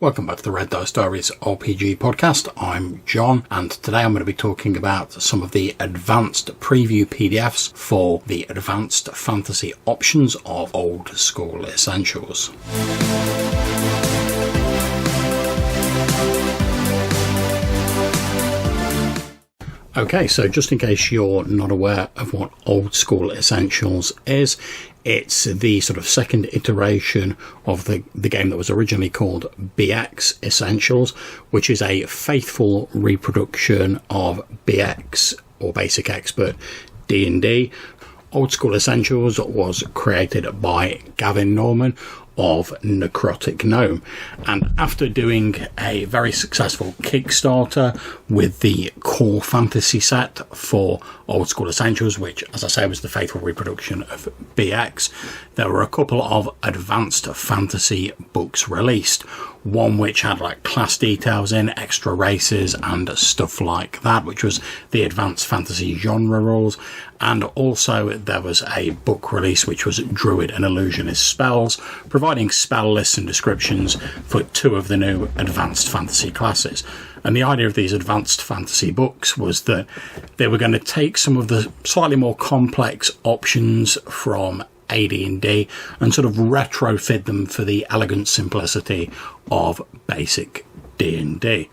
Welcome back to the Red Dice Diaries RPG podcast. I'm John, and today I'm going to be talking about some of the advanced preview PDFs for the advanced fantasy options of Old School Essentials. Okay, so just in case you're not aware of what Old School Essentials is, it's the sort of second iteration of the game that was originally called BX Essentials, which is a faithful reproduction of BX, or Basic Expert, D&D. Old School Essentials was created by Gavin Norman of Necrotic Gnome, and after doing a very successful Kickstarter with the core fantasy set for Old School Essentials, which, as I say, was the faithful reproduction of BX, there were a couple of advanced fantasy books released. One which had like class details in, extra races and stuff like that, which was the advanced fantasy genre rules. And also there was a book release which was Druid and Illusionist spells, providing spell lists and descriptions for two of the new advanced fantasy classes. And the idea of these advanced fantasy books was that they were going to take some of the slightly more complex options from AD&D and sort of retrofit them for the elegant simplicity of basic D&D.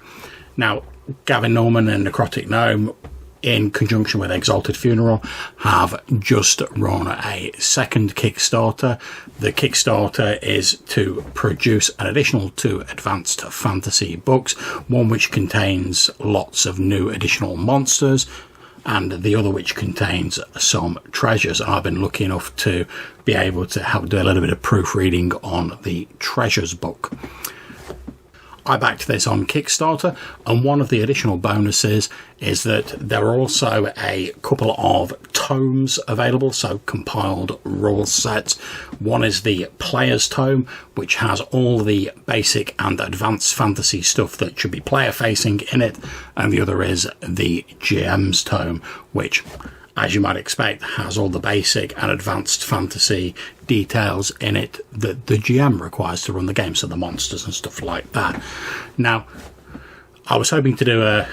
Now, Gavin Norman and Necrotic Gnome, in conjunction with Exalted Funeral, have just run a second Kickstarter. The Kickstarter is to produce an additional 2 advanced fantasy books, one which contains lots of new additional monsters, and the other which contains some treasures. I've been lucky enough to be able to help do a little bit of proofreading on the treasures book. I backed this on Kickstarter, and one of the additional bonuses is that there are also a couple of tomes available, so compiled rule sets. One is the Player's Tome, which has all the basic and advanced fantasy stuff that should be player facing in it, and the other is the GM's Tome, which, as you might expect, has all the basic and advanced fantasy details in it that the GM requires to run the game, so the monsters and stuff like that. Now, I was hoping to do a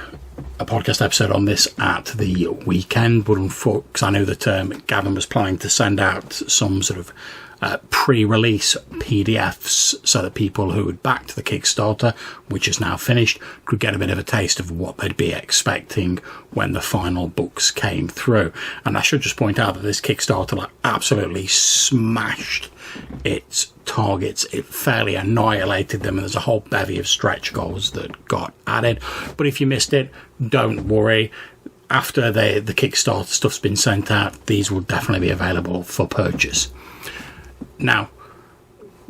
podcast episode on this at the weekend, but unfortunately, because I knew that Gavin was planning to send out some sort of pre-release PDFs so that people who had backed the Kickstarter, which is now finished, could get a bit of a taste of what they'd be expecting when the final books came through. And I should just point out that this Kickstarter absolutely smashed its targets. It fairly annihilated them, and there's a whole bevy of stretch goals that got added. But if you missed it, don't worry. After the Kickstarter stuff's been sent out, these will definitely be available for purchase. Now,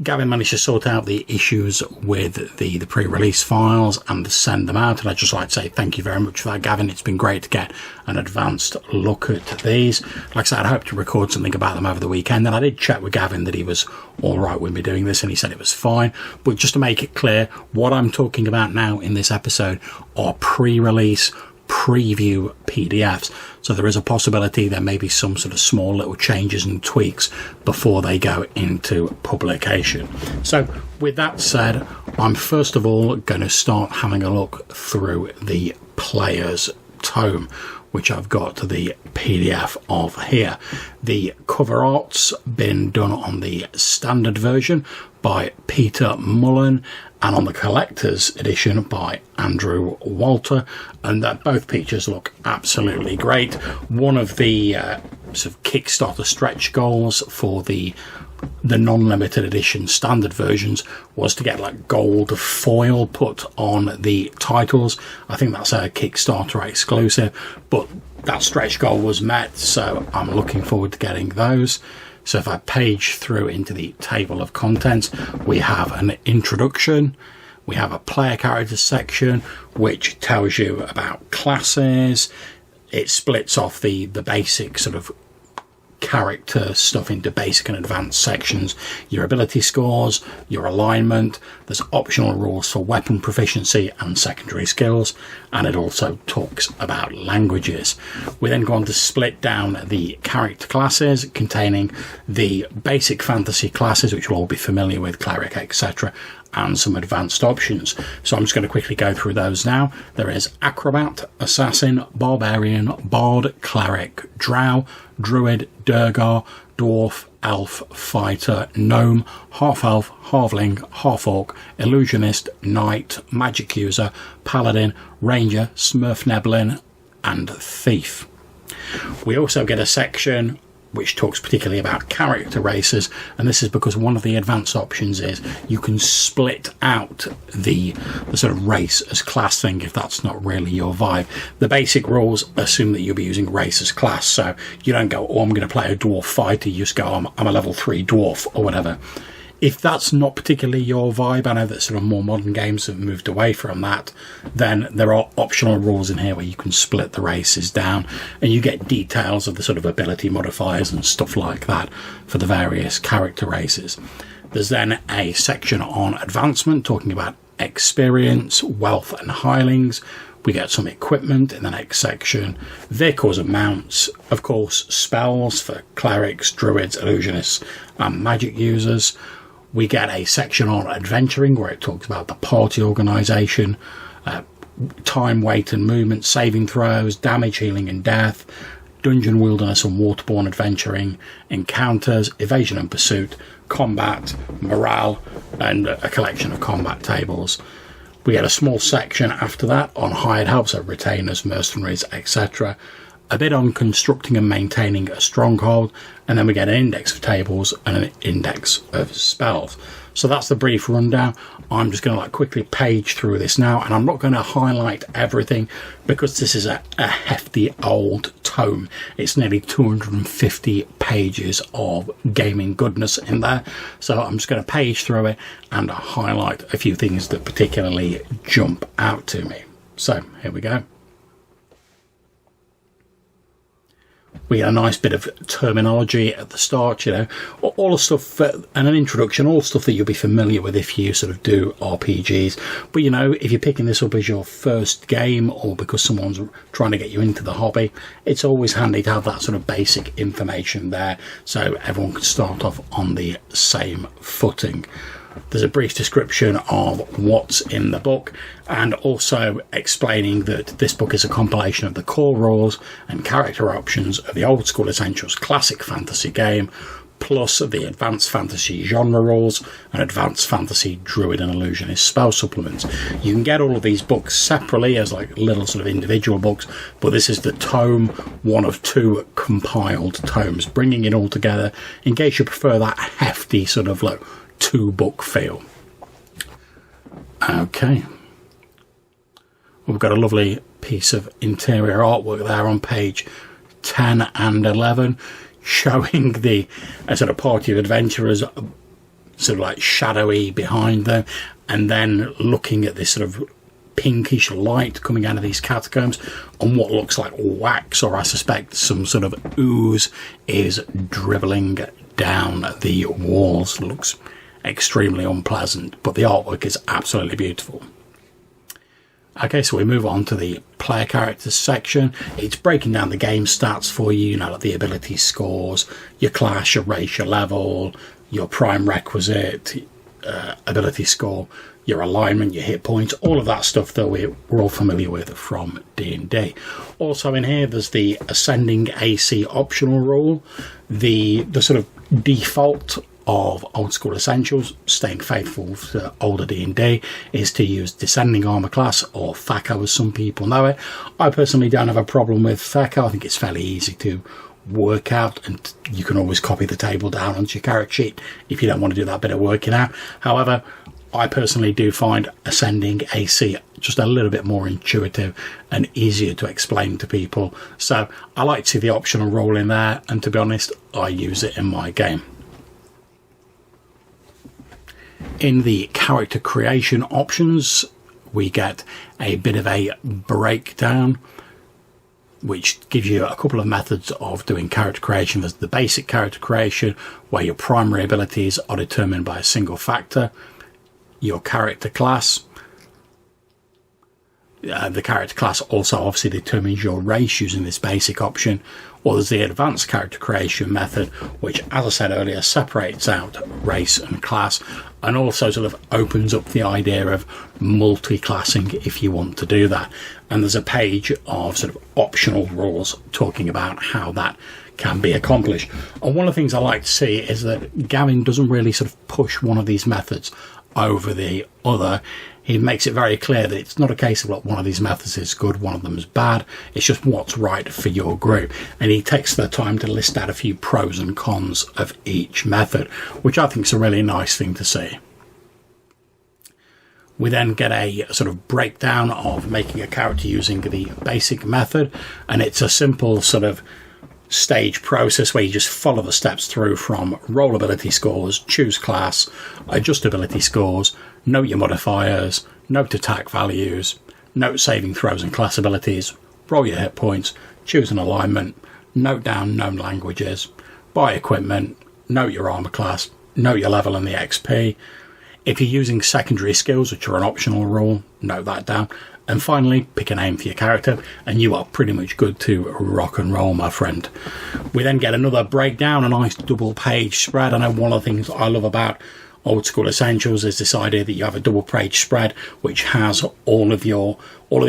Gavin managed to sort out the issues with the pre-release files and send them out, and I'd just like to say thank you very much for that, Gavin. It's been great to get an advanced look at these. Like I said, I hope to record something about them over the weekend, and I did check with Gavin that he was all right with me doing this, and he said it was fine. But just to make it clear, what I'm talking about now in this episode are pre-release preview PDFs, so there is a possibility there may be some sort of small little changes and tweaks before they go into publication. So with that said, I'm first of all going to start having a look through the Player's Tome, which I've got the PDF of here. The cover art's been done on the standard version by Peter Mullen, and on the collector's edition by Andrew Walter, and that both pictures look absolutely great. One of the sort of Kickstarter stretch goals for the non-limited edition standard versions was to get like gold foil put on the titles. I think that's a Kickstarter exclusive, but that stretch goal was met, so I'm looking forward to getting those. So if I page through into the table of contents, we have an introduction, we have a player characters section, which tells you about classes. It splits off the basic sort of character stuff into basic and advanced sections, your ability scores, your alignment. There's optional rules for weapon proficiency and secondary skills, and it also talks about languages. We then go on to split down the character classes, containing the basic fantasy classes, which you'll all be familiar with, cleric, etc., and some advanced options. So I'm just going to quickly go through those now. There is Acrobat, Assassin, Barbarian, Bard, Cleric, Drow, Druid, Durgar, Dwarf, Elf, Fighter, Gnome, Half-Elf, Halfling, Half-Orc, Illusionist, Knight, Magic User, Paladin, Ranger, Smurf Neblin, and Thief. We also get a section which talks particularly about character races, and this is because one of the advanced options is you can split out the sort of race as class thing if that's not really your vibe. The basic rules assume that you'll be using race as class, so you don't go, oh, I'm going to play a dwarf fighter, you just go, I'm a level 3 dwarf or whatever. If that's not particularly your vibe, I know that sort of more modern games have moved away from that, then there are optional rules in here where you can split the races down and you get details of the sort of ability modifiers and stuff like that for the various character races. There's then a section on advancement talking about experience, wealth and hirelings. We get some equipment in the next section, vehicles and mounts, of course spells for clerics, druids, illusionists and magic users. We get a section on adventuring where it talks about the party organisation, time, weight and movement, saving throws, damage, healing and death, dungeon wilderness and waterborne adventuring, encounters, evasion and pursuit, combat, morale and a collection of combat tables. We get a small section after that on hired help, so retainers, mercenaries, etc. A bit on constructing and maintaining a stronghold, and then we get an index of tables and an index of spells. So that's the brief rundown. I'm just going to quickly page through this now, and I'm not going to highlight everything because this is a hefty old tome. It's nearly 250 pages of gaming goodness in there. So I'm just going to page through it and highlight a few things that particularly jump out to me. So here we go. We get a nice bit of terminology at the start, all the stuff and an introduction, all stuff that you'll be familiar with if you sort of do RPGs. But, if you're picking this up as your first game or because someone's trying to get you into the hobby, it's always handy to have that sort of basic information there so everyone can start off on the same footing. There's a brief description of what's in the book and also explaining that this book is a compilation of the core rules and character options of the Old School Essentials classic fantasy game, plus the advanced fantasy genre rules and advanced fantasy druid and illusionist spell supplements. You can get all of these books separately as little sort of individual books, but this is the tome, one of 2 compiled tomes, bringing it all together in case you prefer that hefty sort of 2-book feel. Okay, we've got a lovely piece of interior artwork there on page 10 and 11 showing the sort of party of adventurers sort of shadowy behind them, and then looking at this sort of pinkish light coming out of these catacombs, and what looks like wax, or I suspect some sort of ooze, is dribbling down the walls. Looks extremely unpleasant, but the artwork is absolutely beautiful. Okay, so we move on to the player characters section. It's breaking down the game stats for you, the ability scores, your class, your race, your level, your prime requisite, ability score, your alignment, your hit points, all of that stuff that we're all familiar with from D&D. Also in here, there's the ascending AC optional rule, the sort of default of Old School Essentials, staying faithful to older D&D, is to use Descending Armour class, or THACO as some people know it. I personally don't have a problem with THACO. I think it's fairly easy to work out, and you can always copy the table down onto your character sheet if you don't want to do that bit of working out. However, I personally do find Ascending AC just a little bit more intuitive and easier to explain to people. So I like to see the optional role in there, and to be honest, I use it in my game. In the character creation options, we get a bit of a breakdown, which gives you a couple of methods of doing character creation. There's the basic character creation, where your primary abilities are determined by a single factor, your character class, The character class also obviously determines your race using this basic option, or there's the advanced character creation method, which, as I said earlier, separates out race and class, and also sort of opens up the idea of multi-classing if you want to do that. And there's a page of sort of optional rules talking about how that can be accomplished. And one of the things I like to see is that Gavin doesn't really sort of push one of these methods over the other. He makes it very clear that it's not a case of, look, one of these methods is good, one of them is bad. It's just what's right for your group. And he takes the time to list out a few pros and cons of each method, which I think is a really nice thing to see. We then get a sort of breakdown of making a character using the basic method. And it's a simple sort of stage process where you just follow the steps through from roll ability scores, choose class, adjust ability scores, note your modifiers, note attack values, note saving throws and class abilities, roll your hit points, choose an alignment, note down known languages, buy equipment, note your armor class, note your level and the XP. If you're using secondary skills, which are an optional rule, note that down. And finally, pick a name for your character, and you are pretty much good to rock and roll, my friend. We then get another breakdown, a nice double-page spread. I know one of the things I love about Old School Essentials is this idea that you have a double-page spread which has all of the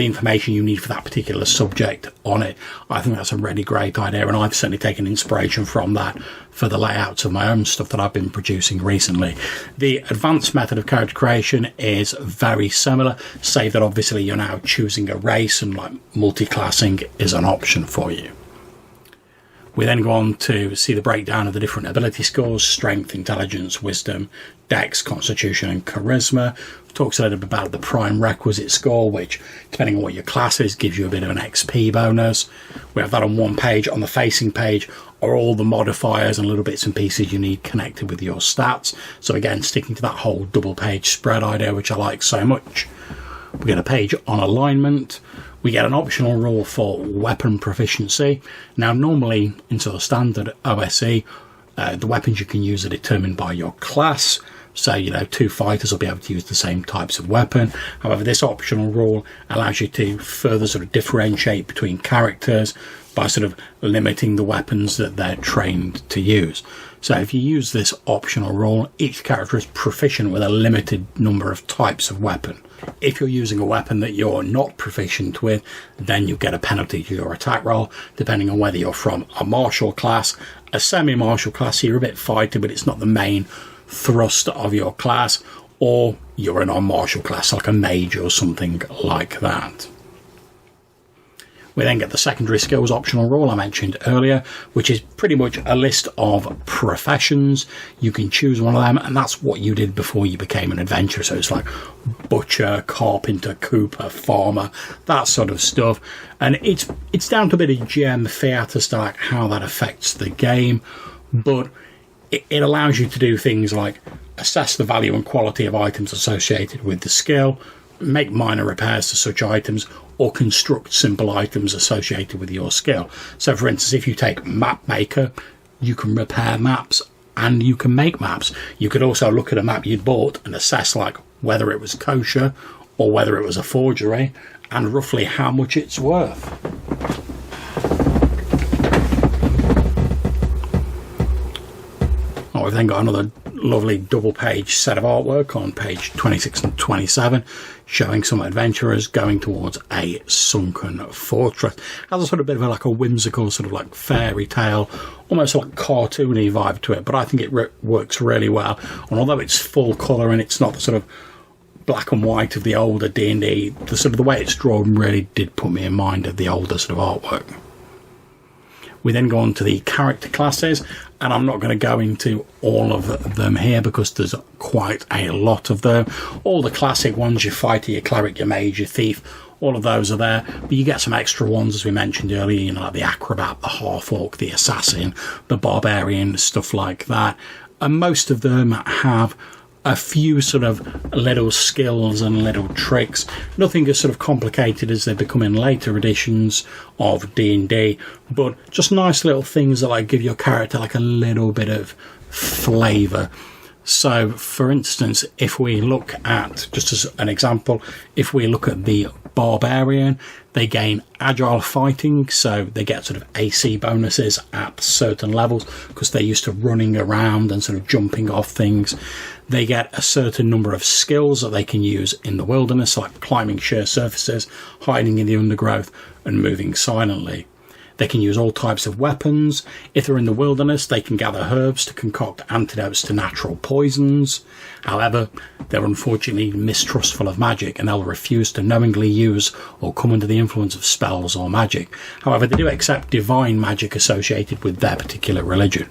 information you need for that particular subject on it. I think that's a really great idea, and I've certainly taken inspiration from that for the layouts of my own stuff that I've been producing recently. The advanced method of character creation is very similar, save that obviously you're now choosing a race and like multi-classing is an option for you. We then go on to see the breakdown of the different ability scores: strength, intelligence, wisdom, dex, constitution and charisma. Talks a little bit about the prime requisite score, which, depending on what your class is, gives you a bit of an XP bonus. We have that on one page. On the facing page are all the modifiers and little bits and pieces you need connected with your stats. So again, sticking to that whole double page spread idea, which I like so much. We get a page on alignment. We get an optional rule for weapon proficiency. Now, normally in sort of standard OSE, the weapons you can use are determined by your class. So, you know, 2 fighters will be able to use the same types of weapon. However, this optional rule allows you to further sort of differentiate between characters by sort of limiting the weapons that they're trained to use. So if you use this optional rule, each character is proficient with a limited number of types of weapon. If you're using a weapon that you're not proficient with, then you get a penalty to your attack roll, depending on whether you're from a martial class, a semi-martial class, so you're a bit fighter, but it's not the main thrust of your class, or you're a non-martial class, like a mage or something like that. We then get the secondary skills optional rule I mentioned earlier, which is pretty much a list of professions. You can choose one of them, and that's what you did before you became an adventurer. So it's like butcher, carpenter, cooper, farmer, that sort of stuff. And it's down to a bit of GM fiat as to like how that affects the game, but it allows you to do things like assess the value and quality of items associated with the skill, make minor repairs to such items, or construct simple items associated with your skill. So for instance, if you take map maker, you can repair maps and you can make maps. You could also look at a map you'd bought and assess like whether it was kosher or whether it was a forgery and roughly how much it's worth. We've then got another lovely double page set of artwork on page 26 and 27 showing some adventurers going towards a sunken fortress. Has a sort of bit of like a whimsical sort of like fairy tale, almost like cartoony vibe to it, but I think it works really well. And although it's full colour and it's not the sort of black and white of the older D&D, the sort of the way it's drawn really did put me in mind of the older sort of artwork. We then go on to the character classes, and I'm not going to go into all of them here because there's quite a lot of them. All the classic ones, your fighter, your cleric, your mage, your thief, all of those are there. But you get some extra ones, as we mentioned earlier, you know, like the acrobat, the half-orc, the assassin, the barbarian, stuff like that. And most of them have a few sort of little skills and little tricks. Nothing as sort of complicated as they become in later editions of D&D, but just nice little things that like give your character like a little bit of flavour. So, for instance, if we look at, just as an example, if we look at the Barbarian, they gain agile fighting, so they get sort of AC bonuses at certain levels because they're used to running around and sort of jumping off things. They get a certain number of skills that they can use in the wilderness, like climbing sheer surfaces, hiding in the undergrowth, and moving silently. They can use all types of weapons. If they're in the wilderness, they can gather herbs to concoct antidotes to natural poisons. However, they're unfortunately mistrustful of magic, and they'll refuse to knowingly use or come under the influence of spells or magic. However, they do accept divine magic associated with their particular religion.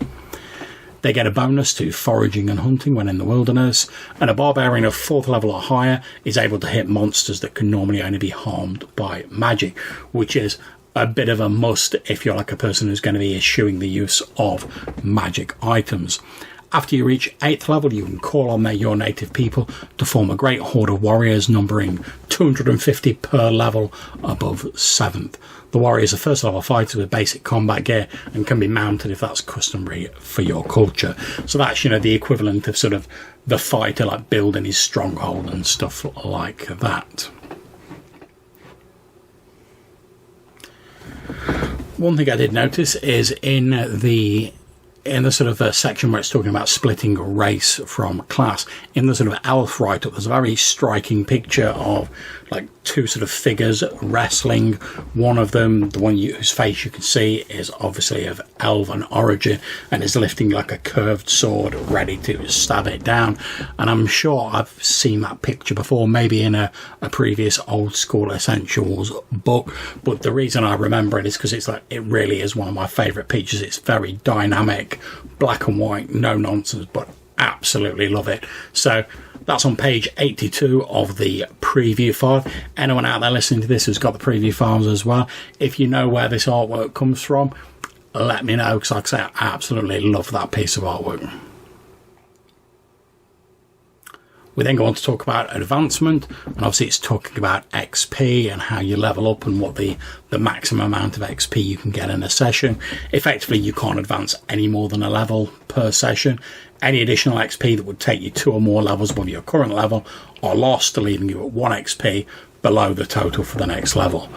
They get a bonus to foraging and hunting when in the wilderness, and a barbarian of 4th level or higher is able to hit monsters that can normally only be harmed by magic, which is a bit of a must if you're like a person who's going to be eschewing the use of magic items. After you reach 8th level, you can call on your native people to form a great horde of warriors numbering 250 per level above 7th. The warriors are 1st level fighters with basic combat gear and can be mounted if that's customary for your culture. So that's, the equivalent of sort of the fighter like building his stronghold and stuff like that. One thing I did notice is in the sort of section where it's talking about splitting race from class, in the sort of elf write-up, there's a very striking picture of like two sort of figures wrestling. One of them, the one whose face you can see, is obviously of elven origin and is lifting like a curved sword ready to stab it down. And I'm sure I've seen that picture before, maybe in a previous Old School Essentials book, but the reason I remember it is because it's like, it really is one of my favourite pictures. It's very dynamic, black and white, no nonsense, but absolutely love it. So that's on page 82 of the preview file. Anyone out there listening to this who's got the preview files as well, if you know where this artwork comes from, let me know, because like I say, I absolutely love that piece of artwork. We then go on to talk about advancement, and obviously it's talking about XP and how you level up and what the maximum amount of XP you can get in a session. Effectively, you can't advance any more than a level per session. Any additional XP that would take you 2 or more levels above your current level are lost, leaving you at 1 XP below the total for the next level.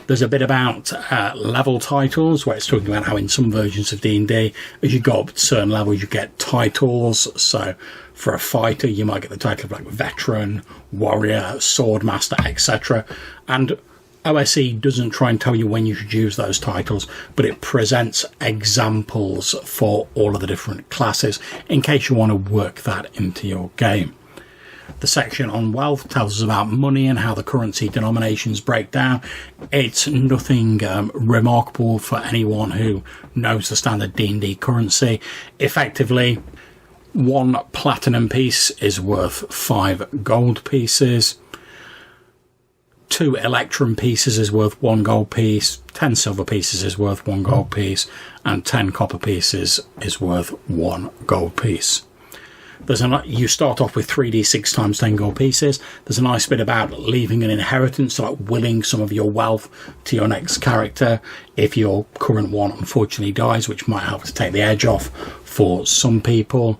There's a bit about level titles, where it's talking about how in some versions of D&D, as you go up to certain levels, you get titles. So for a fighter, you might get the title of like veteran, warrior, swordmaster, etc. And OSE doesn't try and tell you when you should use those titles, but it presents examples for all of the different classes in case you want to work that into your game. The section on wealth tells us about money and how the currency denominations break down. It's nothing remarkable for anyone who knows the standard D&D currency. Effectively, 1 platinum piece is worth 5 gold pieces. 2 electrum pieces is worth 1 gold piece. 10 silver pieces is worth 1 gold piece. And 10 copper pieces is worth 1 gold piece. You start off with 3d6 times 10 gold pieces. There's a nice bit about leaving an inheritance, so like willing some of your wealth to your next character if your current one unfortunately dies, which might help to take the edge off for some people.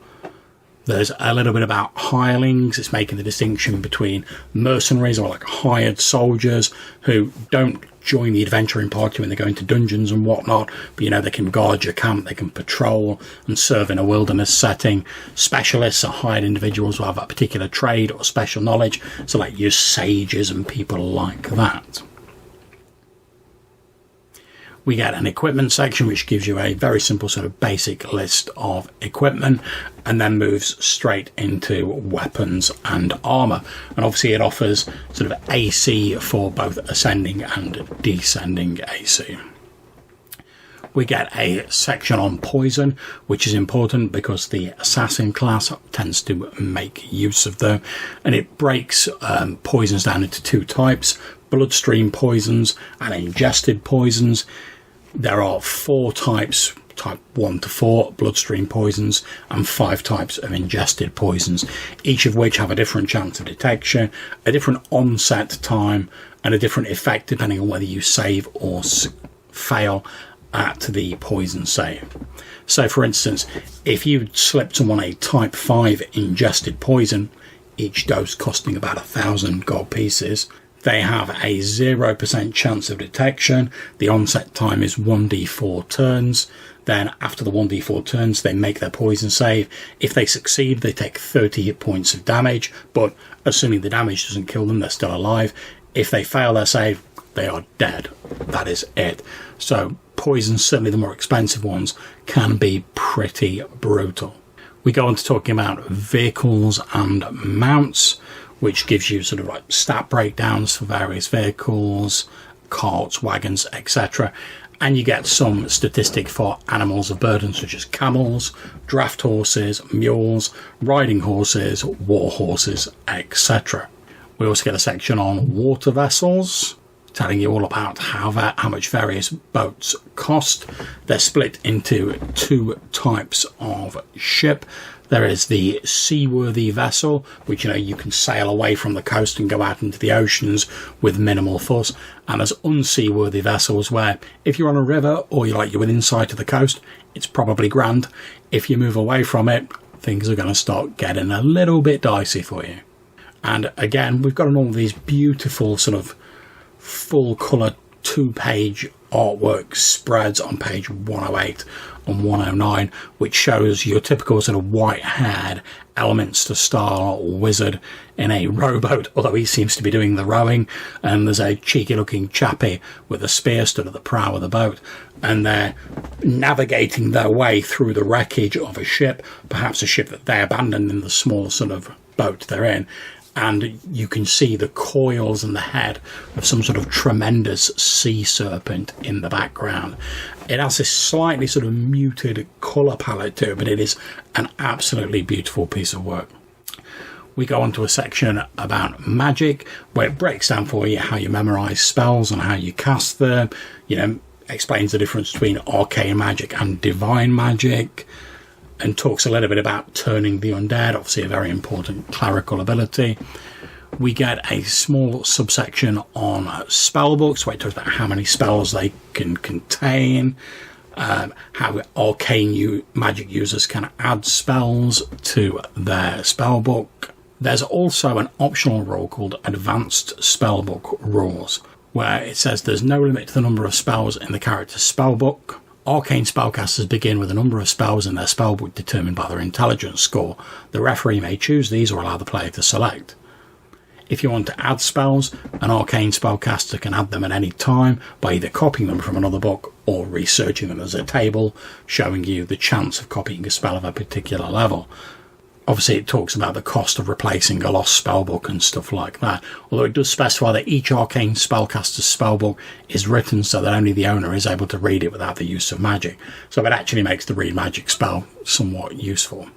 There's a little bit about hirelings. It's making the distinction between mercenaries, or like hired soldiers who don't join the adventuring party when they go into dungeons and whatnot, but they can guard your camp, they can patrol and serve in a wilderness setting. Specialists are hired individuals who have a particular trade or special knowledge, so like your sages and people like that. We get an equipment section which gives you a very simple sort of basic list of equipment, and then moves straight into weapons and armour. And obviously it offers sort of AC for both ascending and descending AC. We get a section on poison, which is important because the assassin class tends to make use of them, and it breaks poisons down into 2 types: bloodstream poisons and ingested poisons. There are 4 types, type 1 to 4 bloodstream poisons, and 5 types of ingested poisons, each of which have a different chance of detection, a different onset time, and a different effect depending on whether you save or fail, at the poison save. So for instance, if you slipped someone a type 5 ingested poison, each dose costing about 1,000 gold pieces, they have a 0% chance of detection. The onset time is 1d4 turns. Then after the 1d4 turns, they make their poison save. If they succeed, they take 30 hit points of damage, but assuming the damage doesn't kill them, they're still alive. If they fail their save, they are dead. That is it. So poisons, certainly the more expensive ones, can be pretty brutal. We go on to talking about vehicles and mounts, which gives you sort of like stat breakdowns for various vehicles, carts, wagons, etc. And you get some statistic for animals of burden, such as camels, draft horses, mules, riding horses, war horses, etc. We also get a section on water vessels, telling you all about how much various boats cost. They're split into two types of ship. There is the seaworthy vessel, which you can sail away from the coast and go out into the oceans with minimal fuss. And there's unseaworthy vessels where if you're on a river or you're within sight of the coast, it's probably grand. If you move away from it, things are going to start getting a little bit dicey for you. And again, we've got all these beautiful sort of full colour 2-page artwork spreads on page 108 and 109, which shows your typical sort of white-haired Elements to Star wizard in a rowboat, although he seems to be doing the rowing, and there's a cheeky-looking chappie with a spear stood at the prow of the boat, and they're navigating their way through the wreckage of a ship, perhaps a ship that they abandoned in the small sort of boat they're in. And you can see the coils and the head of some sort of tremendous sea serpent in the background. It has this slightly sort of muted colour palette to it, but it is an absolutely beautiful piece of work. We go on to a section about magic, where it breaks down for you how you memorise spells and how you cast them. Explains the difference between arcane magic and divine magic, and talks a little bit about turning the undead, obviously a very important clerical ability. We get a small subsection on spell books, where it talks about how many spells they can contain, how arcane magic users can add spells to their spell book. There's also an optional rule called Advanced Spellbook Rules, where it says there's no limit to the number of spells in the character's spellbook. Arcane spellcasters begin with a number of spells in their spellbook determined by their intelligence score. The referee may choose these or allow the player to select. If you want to add spells, an arcane spellcaster can add them at any time by either copying them from another book or researching them. There's a table showing you the chance of copying a spell of a particular level. Obviously, it talks about the cost of replacing a lost spellbook and stuff like that, although it does specify that each arcane spellcaster's spellbook is written so that only the owner is able to read it without the use of magic. So it actually makes the read magic spell somewhat useful.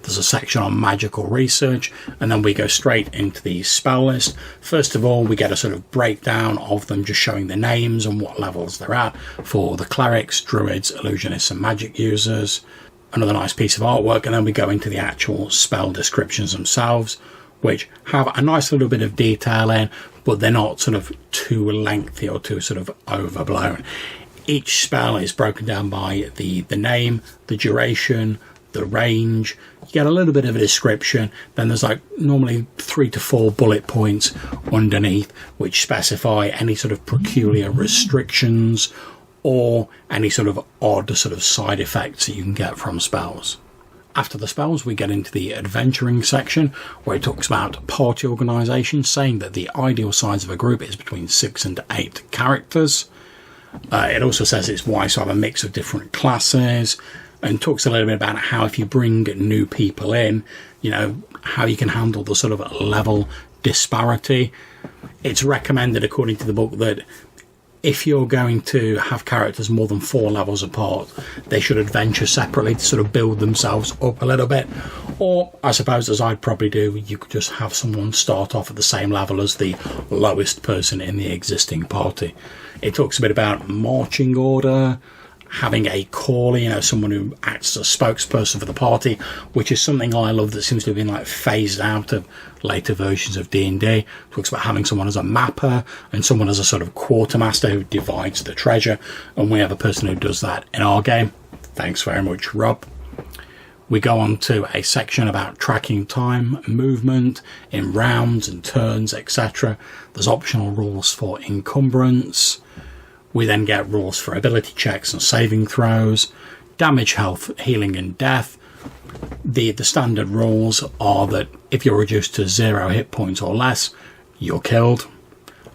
There's a section on magical research, and then we go straight into the spell list. First of all, we get a sort of breakdown of them, just showing the names and what levels they're at for the clerics, druids, illusionists and magic users. Another nice piece of artwork, and then we go into the actual spell descriptions themselves, which have a nice little bit of detail in, but they're not sort of too lengthy or too sort of overblown. Each spell is broken down by the name, the duration, the range. You get a little bit of a description, then there's normally 3 to 4 bullet points underneath which specify any sort of peculiar restrictions or any sort of odd sort of side effects that you can get from spells. After the spells, we get into the adventuring section, where it talks about party organisation, saying that the ideal size of a group is between 6 and 8 characters. It also says it's wise to have a mix of different classes, and talks a little bit about how if you bring new people in, how you can handle the sort of level disparity. It's recommended, according to the book, that if you're going to have characters more than 4 levels apart, they should adventure separately to sort of build themselves up a little bit. Or, I suppose, as I'd probably do, you could just have someone start off at the same level as the lowest person in the existing party. It talks a bit about marching order having a caller, you know, someone who acts as a spokesperson for the party, which is something I love that seems to have been like phased out of later versions of D&D. Talks about having someone as a mapper and someone as a sort of quartermaster who divides the treasure, and we have a person who does that in our game. Thanks very much, Rob. We go on to a section about tracking time, movement in rounds and turns, etc. There's optional rules for encumbrance. We then get rules for ability checks and saving throws, damage, health, healing and death. The standard rules are that if you're reduced to 0 hit points or less, you're killed.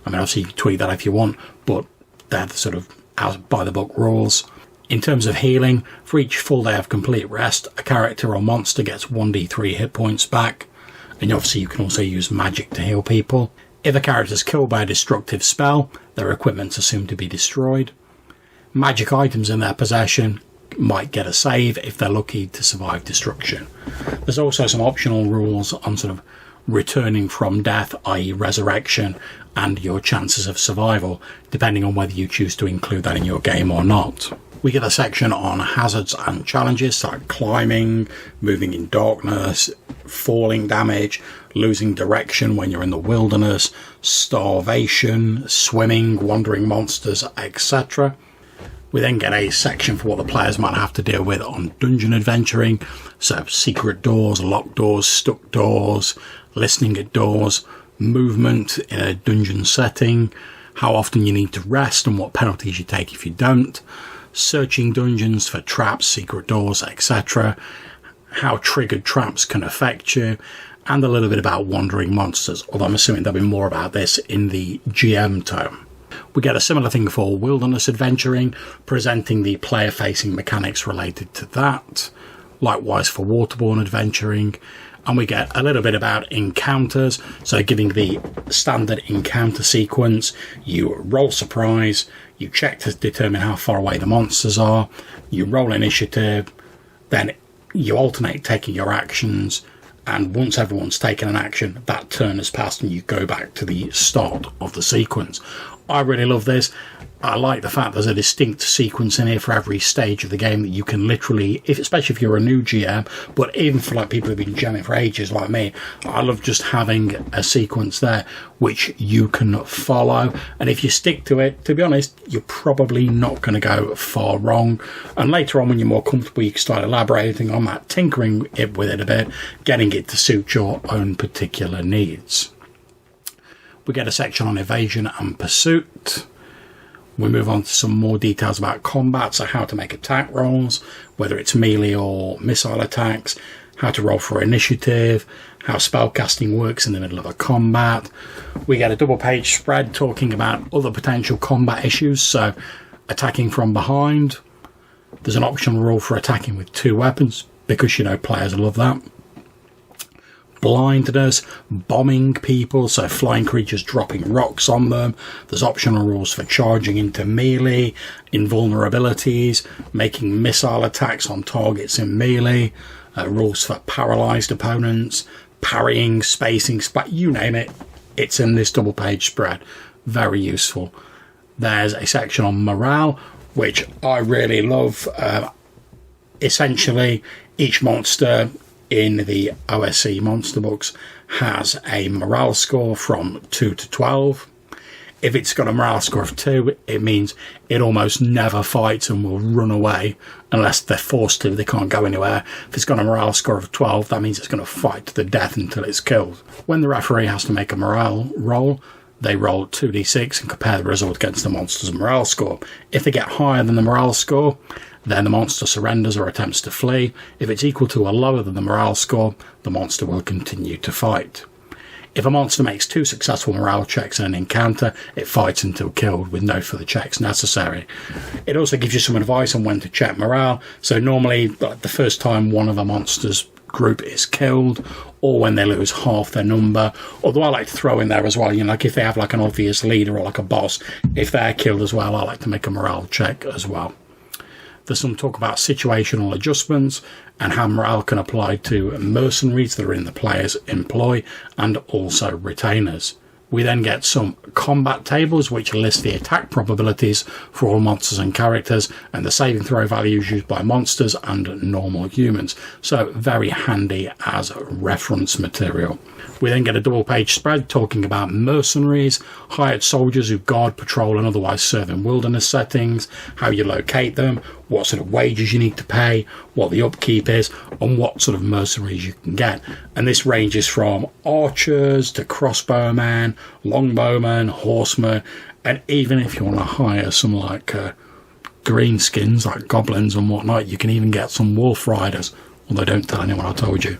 I mean, obviously you can tweak that if you want, but they're the sort of out by the book rules. In terms of healing, for each full day of complete rest, a character or monster gets 1d3 hit points back. And obviously you can also use magic to heal people. If a character is killed by a destructive spell, their equipment's assumed to be destroyed. Magic items in their possession might get a save if they're lucky to survive destruction. There's also some optional rules on sort of returning from death, i.e. resurrection, and your chances of survival, depending on whether you choose to include that in your game or not. We get a section on hazards and challenges like climbing, moving in darkness, falling damage, losing direction when you're in the wilderness, starvation, swimming, wandering monsters, etc. We then get a section for what the players might have to deal with on dungeon adventuring, so secret doors, locked doors, stuck doors, listening at doors, movement in a dungeon setting, how often you need to rest and what penalties you take if you don't, searching dungeons for traps, secret doors, etc., how triggered traps can affect you, and a little bit about wandering monsters, although I'm assuming there'll be more about this in the GM tome. We get a similar thing for wilderness adventuring, presenting the player-facing mechanics related to that, likewise for waterborne adventuring, and we get a little bit about encounters, so giving the standard encounter sequence. You roll surprise, you check to determine how far away the monsters are, you roll initiative, then you alternate taking your actions, and once everyone's taken an action, that turn has passed and you go back to the start of the sequence. I really love this. I like the fact there's a distinct sequence in here for every stage of the game that you can literally, especially if you're a new GM, but even for like people who've been GMing for ages like me, I love just having a sequence there which you can follow. And if you stick to it, to be honest, you're probably not going to go far wrong. And later on, when you're more comfortable, you can start elaborating on that, tinkering with it a bit, getting it to suit your own particular needs. We get a section on evasion and pursuit. We move on to some more details about combat, so how to make attack rolls, whether it's melee or missile attacks, how to roll for initiative, how spellcasting works in the middle of a combat. We get a double-page spread talking about other potential combat issues, so attacking from behind. There's an optional rule for attacking with 2 weapons, because, you know, players love that. Blindness, bombing people, so flying creatures dropping rocks on them. There's optional rules for charging into melee, invulnerabilities, making missile attacks on targets in melee, rules for paralysed opponents, parrying, spacing, you name it, it's in this double page spread. Very useful. There's a section on morale, which I really love. Essentially, each monster in the OSE monster books has a morale score from 2 to 12. If it's got a morale score of 2, it means it almost never fights and will run away unless they're forced to. They can't go anywhere. If it's got a morale score of 12, that means it's going to fight to the death until it's killed. When the referee has to make a morale roll, they roll 2d6 and compare the result against the monster's morale score. If they get higher than the morale score, then the monster surrenders or attempts to flee. If it's equal to or lower than the morale score, the monster will continue to fight. If a monster makes 2 successful morale checks in an encounter, it fights until killed with no further checks necessary. It also gives you some advice on when to check morale. So normally, like the first time one of a monster's group is killed, or when they lose half their number. Although I like to throw in there as well, you know, like if they have like an obvious leader or like a boss, if they're killed as well, I like to make a morale check as well. There's some talk about situational adjustments and how morale can apply to mercenaries that are in the player's employ and also retainers. We then get some combat tables which list the attack probabilities for all monsters and characters and the saving throw values used by monsters and normal humans. So very handy as reference material. We then get a double page spread talking about mercenaries, hired soldiers who guard, patrol and otherwise serve in wilderness settings, how you locate them, what sort of wages you need to pay, what the upkeep is, and what sort of mercenaries you can get. And this ranges from archers to crossbowmen, longbowmen, horsemen, and even if you want to hire some like greenskins, like goblins and whatnot, you can even get some wolf riders, although don't tell anyone I told you.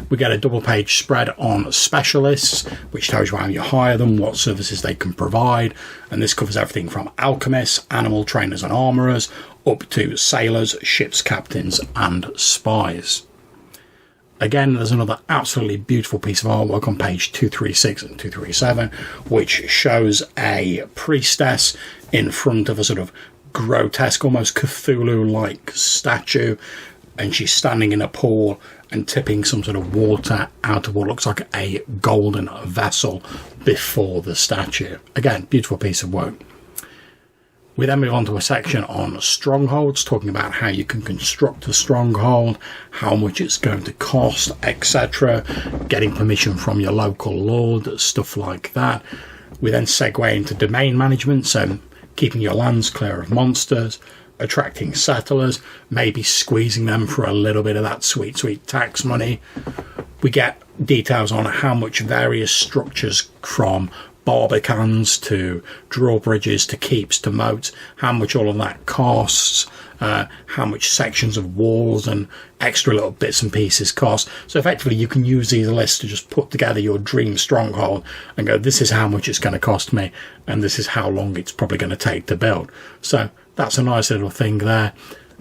We get a double page spread on specialists, which tells you how you hire them, what services they can provide, and this covers everything from alchemists, animal trainers and armourers, up to sailors, ship's captains and spies. Again, there's another absolutely beautiful piece of artwork on page 236 and 237, which shows a priestess in front of a sort of grotesque, almost Cthulhu-like statue, and she's standing in a pool and tipping some sort of water out of what looks like a golden vessel before the statue. Again, beautiful piece of work. We then move on to a section on strongholds, talking about how you can construct a stronghold, how much it's going to cost, etc. Getting permission from your local lord, stuff like that. We then segue into domain management, so keeping your lands clear of monsters, attracting settlers, maybe squeezing them for a little bit of that sweet, sweet tax money. We get details on how much various structures, from barbicans to drawbridges to keeps to moats, how much all of that costs, how much sections of walls and extra little bits and pieces cost. So effectively you can use these lists to just put together your dream stronghold and go, this is how much it's going to cost me and this is how long it's probably going to take to build. So that's a nice little thing there.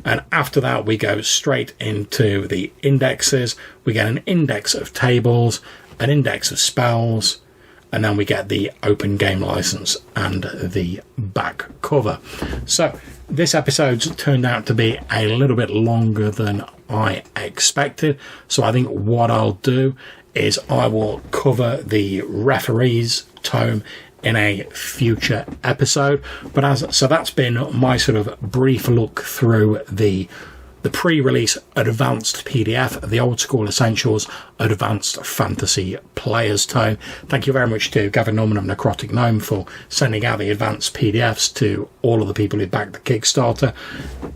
And after that, we go straight into the indexes. We get an index of tables, an index of spells, and then we get the open game license and the back cover. So this episode's turned out to be a little bit longer than I expected. So I think what I'll do is I will cover the referees tome in a future episode. But so that's been my sort of brief look through the pre-release advanced PDF, the Old School Essentials Advanced Fantasy Players Tome. Thank you very much to Gavin Norman of Necrotic Gnome for sending out the advanced PDFs to all of the people who backed the Kickstarter.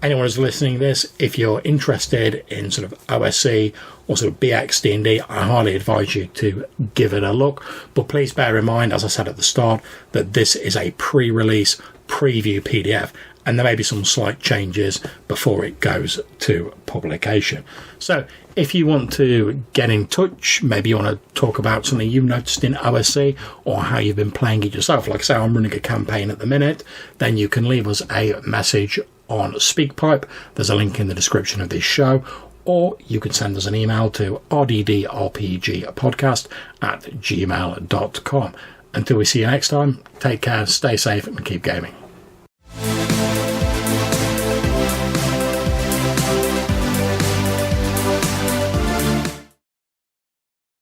Anyone who's listening to this, if you're interested in sort of OSE or sort of BX D&D, I highly advise you to give it a look. But please bear in mind, as I said at the start, that this is a pre-release preview PDF, and there may be some slight changes before it goes to publication. So if you want to get in touch, maybe you want to talk about something you've noticed in OSE or how you've been playing it yourself, like I say, I'm running a campaign at the minute, then you can leave us a message on SpeakPipe. There's a link in the description of this show, or you can send us an email to rddrpgpodcast@gmail.com. Until we see you next time, take care, stay safe and keep gaming.